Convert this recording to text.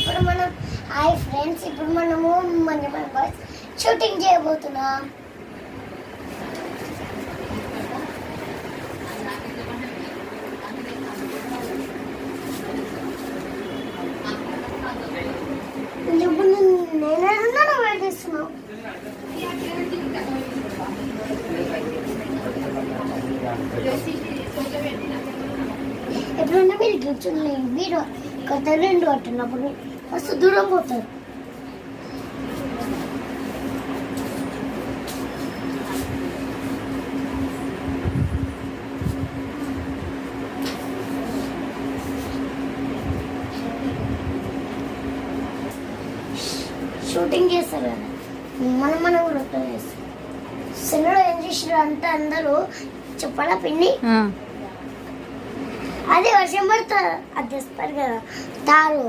ఇప్పుడు మనం hi friends, ఇప్పుడు మనము మన బాయ్స్ షూటింగ్ చేయబోతున్నాం. ఇప్పుడు నేనేడున్నాను వేడిస్తున్నావు. ఎప్పుడన్నా మీరు కూర్చుని మీరు కొత్త రెండు పట్టినప్పుడు మస్తు దూరం పోతారు. షూటింగ్ చేస్తారు కదా, మనం కూడా చేస్తాం. సినిమాలో ఏం చేసారు అంటే అందరూ చెప్పాలా పిన్ని, అది వర్షం పడుతుంది, అది తెస్తారు కదా తారు.